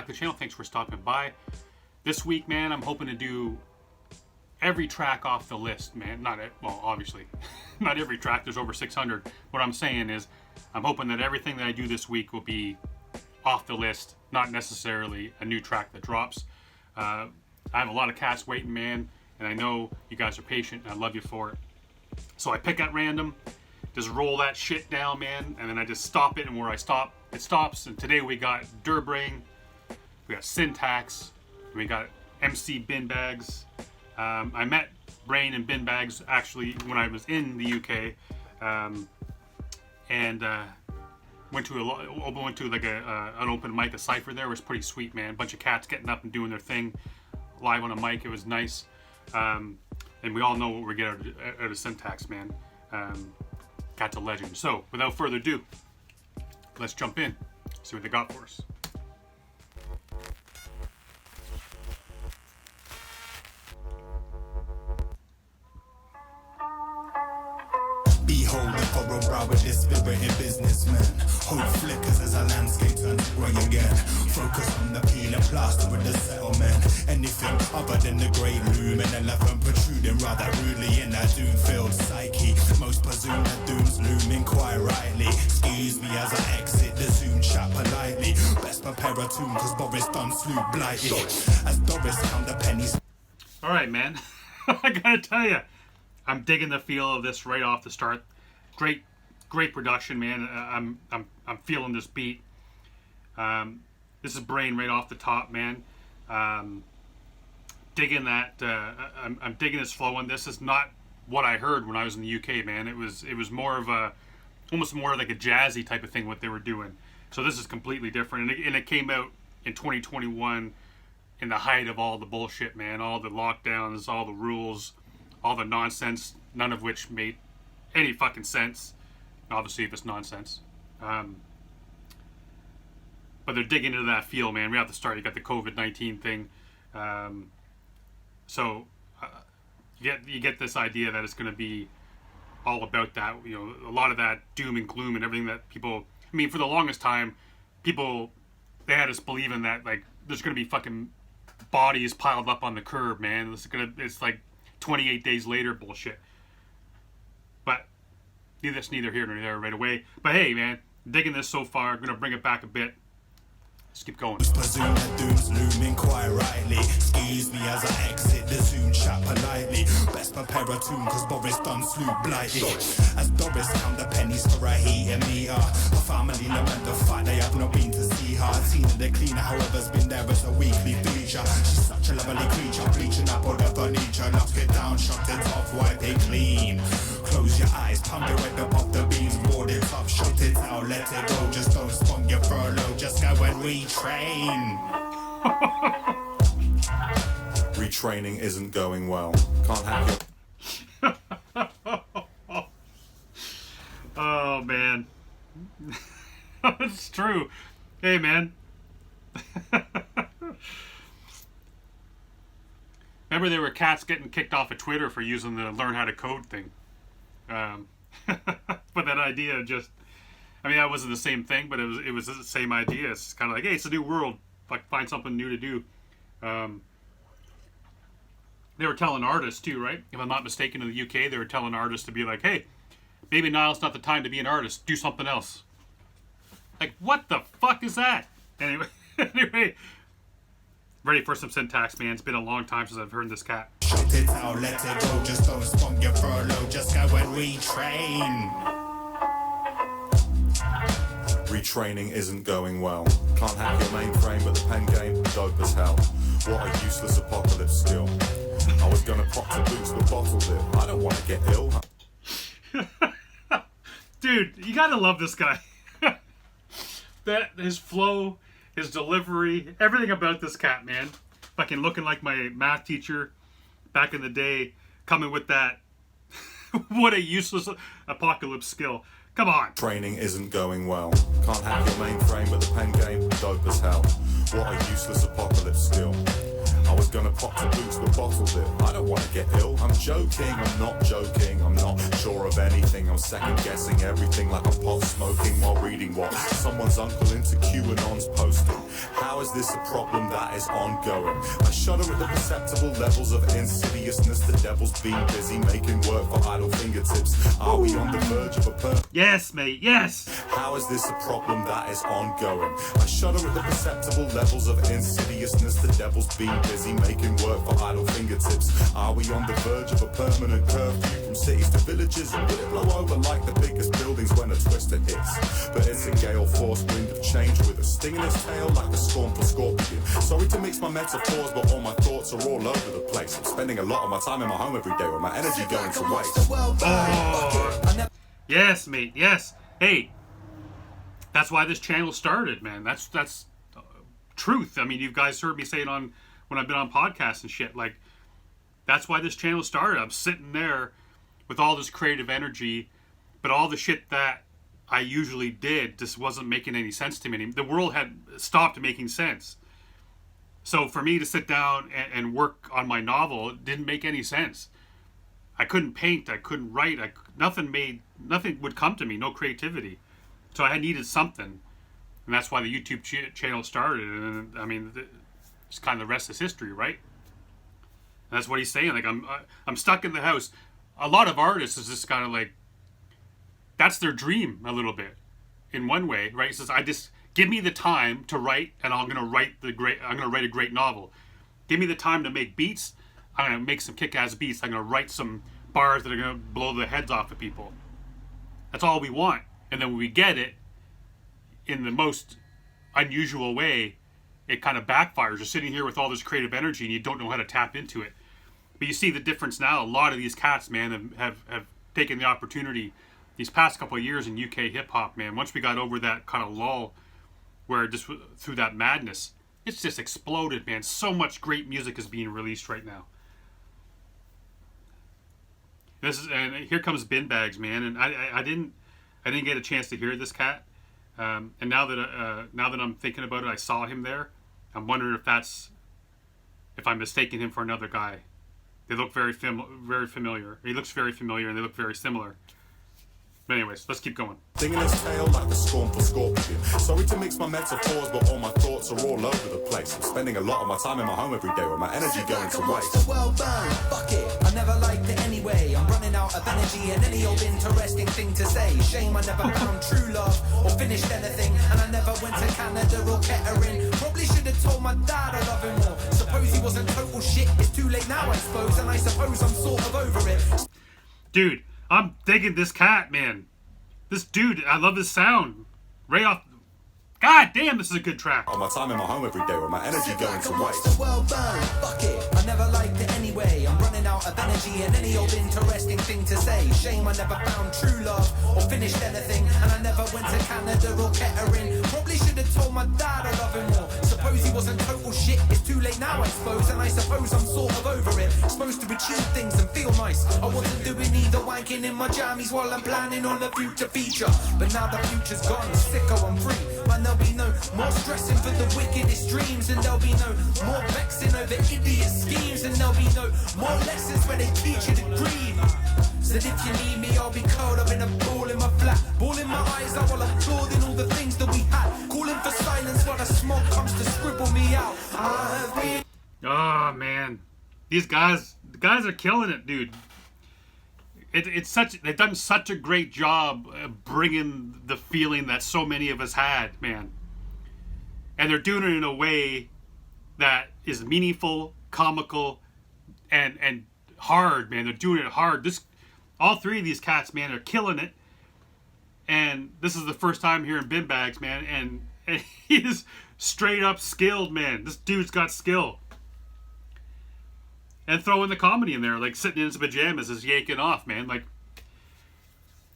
to the channel. Thanks for stopping by. This week, man, I'm hoping to do every track off the list, man. Well, obviously, not every track. There's over 600. What I'm saying is, I'm hoping that everything that I do this week will be off the list, not necessarily a new track that drops. I have a lot of cats waiting, man, and I know you guys are patient, and I love you for it. So I pick at random, just roll that shit down, man, and then I just stop it, and where I stop, it stops. And today we got Durbrain, we got Syntax, we got MC Bin Bags. I met Brain and Bin Bags actually when I was in the UK, and went to like an open mic, a cypher there. It was pretty sweet, man. A bunch of cats getting up and doing their thing live on a mic. It was nice. And we all know what we get out of Syntax, man. Cat's a legend. So, without further ado, let's jump in, see what they got for us. Behold the furrow brow with this spirited businessman. Hope flickers as our landscape turns grey again. Focus on the peel and plaster with the settlement. Anything other than the great loom, an elephant protruding rather rudely in that doom-filled psyche. Most presume that doom's looming quite rightly. Excuse me as I exit the Zoom chat politely. Best prepare a tune cause Boris done slew blighty. As Doris count the pennies. Alright, man. I gotta tell you, I'm digging the feel of this right off the start. Great production, man. I'm feeling this beat. This is Brain right off the top, man. Digging that. I'm digging his flow, and this is not what I heard when I was in the UK, man. It was more of almost more like a jazzy type of thing what they were doing. So this is completely different, and it came out in 2021 in the height of all the bullshit, man. All the lockdowns, all the rules, all the nonsense, none of which made any fucking sense. Obviously, if it's nonsense. But they're digging into that feel, man. Right at the start, you got the COVID-19 thing. So you get this idea that it's going to be all about that. You know, a lot of that doom and gloom and everything that people. I mean, for the longest time, they had us believing that like there's going to be fucking bodies piled up on the curb, man. It's like 28 days later bullshit. But that's neither here nor there right away. But hey, man, digging this so far. I'm gonna bring it back a bit. Let's keep going. Presume that doom's looming quite rightly. Excuse me as I exit the Zoom chat politely. Best prepare a tune cause Boris done slew blighty. As Doris count the pennies for a heating meter. Her family lament the fact they have not been to see her. Tina the cleaner, however's been there as a weekly feature. She's such a lovely creature, bleaching up all the furniture. Knock it down, shut it off, wipe it clean. Close your eyes, pump it right up off the beams. Board it up, shut it out, let it go. Just don't spunk your furlough, just go and retrain. Retraining isn't going well. Can't hack it. Oh, man. It's true. Hey, man. Remember there were cats getting kicked off of Twitter for using the learn how to code thing. But that idea just, I mean, that wasn't the same thing, but it was the same idea. It's kind of like, hey, it's a new world. Find something new to do. They were telling artists too, right? If I'm not mistaken, in the UK, they were telling artists to be like, hey, maybe now's not the time to be an artist. Do something else. Like, what the fuck is that? Anyway, ready for some Syntax, man. It's been a long time since I've heard this cat. Shut it out, let it go, just don't spunk your furlough, just go and retrain. Retraining isn't going well. Can't hack your mainframe, but the pen game, dope as hell. What a useless apocalypse skill. I was gonna pop the boots, but bottled it. I don't want to get ill. Dude, you gotta love this guy. That his flow, his delivery, everything about this cat, man. Fucking looking like my math teacher back in the day, coming with that. What a useless apocalypse skill. Come on. Training isn't going well. Can't hack your mainframe, but the pen game, dope as hell. What a useless apocalypse skill. I was gonna pop to boots but bottled it. I don't wanna get ill, I'm joking, I'm not joking. I'm not sure of anything, I'm second guessing everything like I'm pot smoking while reading what someone's uncle into QAnon's posting. How is this a problem that is ongoing? I shudder at the perceptible levels of insidiousness. The devil's been busy making work for idle fingertips. Are we on the verge of a Yes, mate, yes. How is this a problem that is ongoing? I shudder at the perceptible levels of insidiousness. The devil's been busy making work for idle fingertips. Are we on the verge of a permanent curfew from cities to villages? Or will it blow over like the biggest buildings when a twister hits? But it's a gale force wind of change with a sting in its tail like a scornful scorpion. Sorry to mix my metaphors, but all my thoughts are all over the place. I'm spending a lot of my time in my home every day with my energy going to waste. Yes, mate, yes. Hey, that's why this channel started, man. That's truth. I mean, you guys heard me say it on when I've been on podcasts and shit. Like, that's why this channel started. I'm sitting there with all this creative energy, but all the shit that I usually did just wasn't making any sense to me. The world had stopped making sense. So for me to sit down and work on my novel, it didn't make any sense. I couldn't paint, I couldn't write, nothing would come to me, no creativity. So I needed something. And that's why the YouTube channel started. And I mean, it's kind of the rest is history, right? And that's what he's saying. Like, I'm stuck in the house. A lot of artists is just kind of like, that's their dream a little bit, in one way, right? He says, I just give me the time to write, and I'm gonna write a great novel. Give me the time to make beats. I'm gonna make some kick-ass beats. I'm gonna write some bars that are gonna blow the heads off of people. That's all we want. And then when we get it in the most unusual way, it kind of backfires. You're sitting here with all this creative energy and you don't know how to tap into it. But you see the difference now. A lot of these cats, man, have taken the opportunity these past couple of years in UK hip-hop, man. Once we got over that kind of lull where just through that madness, it's just exploded, man. So much great music is being released right now. And here comes Bin Bags, man. And I didn't get a chance to hear this cat. And now that I'm thinking about it, I saw him there. I'm wondering if I'm mistaking him for another guy. They look very familiar. He looks very familiar, and they look very similar. But anyways, let's keep going. Sting in its tail like a scornful scorpion. Sorry to mix my metaphors, but all my thoughts are all over the place. I'm spending a lot of my time in my home every day with my energy going to waste. Well done, fuck it, I never liked it anyway. I'm running out of energy and any old interesting thing to say. Shame I never found true love or finished anything, and I never went to Canada or Kettering. Probably should have told my dad I love him more. Suppose he wasn't total shit. It's too late now, I suppose, and I suppose I'm sort of over it. Dude, I'm digging this cat, man. This dude, I love his sound. Right off. God damn, this is a good track. All my time in my home every day with my energy going to waste. Well done, fuck it, I never liked it anyway. I'm running out of energy and any old interesting thing to say. Shame I never found true love or finished anything, and I never went to Canada or Kettering. Probably should have told my dad I love him more. Suppose he wasn't total shit. It's too late now, I suppose, and I suppose I'm sort of over it. Supposed to achieve things and feel nice. I wasn't doing either, wanking in my jammies while I'm planning on the future feature. But now the future's gone, sicko, I'm free. Man, there'll be no more stressing for the wickedest dreams, and there'll be no more vexing over idiot schemes, and there'll be no more lessons where they teach you to grieve. Said if you need me, I'll be curled up in a ball in my flat, ball in my eyes out while applauding all the things that we had, calling for silence while the smoke comes to scribble me out. Oh man, the guys are killing it, dude. They've done such a great job bringing the feeling that so many of us had, man. And they're doing it in a way that is meaningful, comical, and hard, man. They're doing it hard. All three of these cats, man, are killing it. And this is the first time hearing Bin Bags, man. And he is straight up skilled, man. This dude's got skill. And throw in the comedy in there, like sitting in his pajamas, is yanking off, man. Like,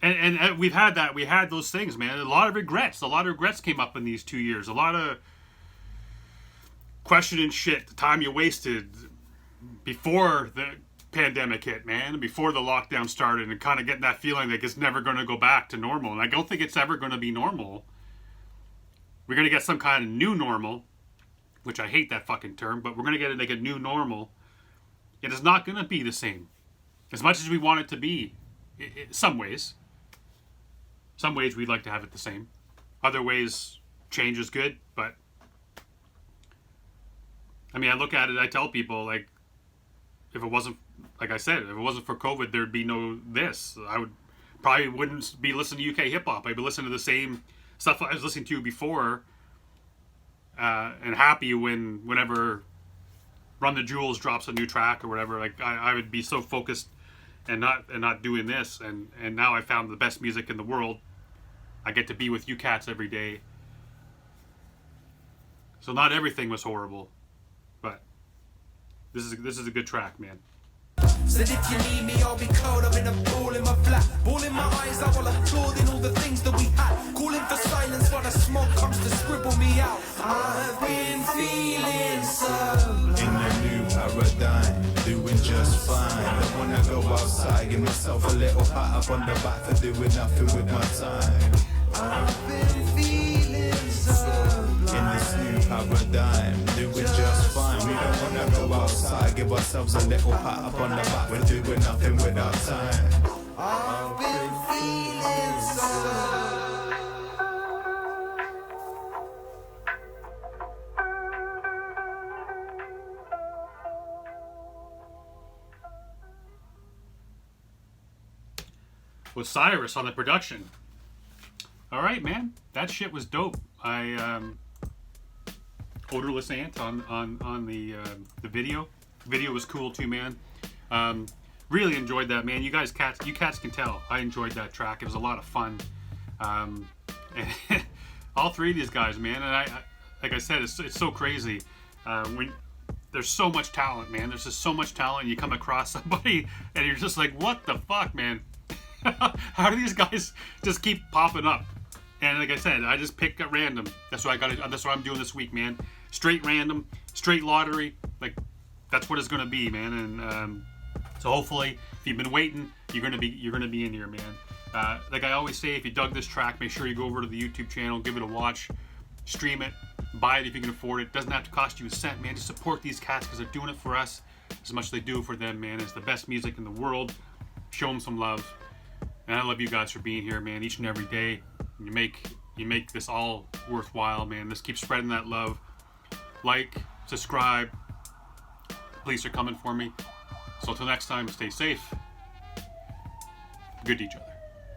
and we've had that. We had those things, man. A lot of regrets. Came up in these 2 years. A lot of questioning shit. The time you wasted before pandemic hit, man, before the lockdown started, and kind of getting that feeling like it's never going to go back to normal. And I don't think it's ever going to be normal. We're going to get some kind of new normal, which I hate that fucking term, but we're going to get like a new normal. It is not going to be the same. As much as we want it to be, some ways. Some ways we'd like to have it the same. Other ways, change is good, but I mean, I look at it, I tell people, like, if it wasn't, like I said, if it wasn't for COVID, there'd be no this. I probably wouldn't be listening to UK hip-hop. I'd be listening to the same stuff I was listening to before, and happy whenever Run the Jewels drops a new track or whatever. Like, I would be so focused and not doing this. And now I found the best music in the world. I get to be with you cats every day. So not everything was horrible, but this is a good track, man. Said if you need me, I'll be cold up in a ball in my flat. Ball in my eyes, I will applauding all the things that we had. Calling for silence while the smoke comes to scribble me out. I've been feeling so In the new paradigm, doing just fine. Don't wanna go outside, give myself a little pat up on the back for doing nothing with my time. I've been feeling so In this new paradigm, doing just fine. We don't wanna go outside, give ourselves a little pat up on the back. We're doing nothing with our time. I've been feeling so With Cyrus on the production. All right, man, that shit was dope. Odorless Ant on the video. Video was cool too, man. Really enjoyed that, man. You cats can tell I enjoyed that track. It was a lot of fun. And all three of these guys, man. And I like I said, it's so crazy. When there's so much talent, man. There's just so much talent. You come across somebody and you're just like, what the fuck, man? How do these guys just keep popping up? And like I said, I just pick at random. That's what that's what I'm doing this week, man. Straight random, straight lottery. Like, that's what it's gonna be, man. And so hopefully, if you've been waiting, you're gonna be in here, man. Like I always say, if you dug this track, make sure you go over to the YouTube channel, give it a watch, stream it, buy it if you can afford it. Doesn't have to cost you a cent, man. Just support these cats because they're doing it for us as much as they do it for them, man. It's the best music in the world. Show them some love. And I love you guys for being here, man, each and every day. You make this all worthwhile, man. Let's keep spreading that love. Like, subscribe. Police are coming for me. So until next time, stay safe. Good to each other.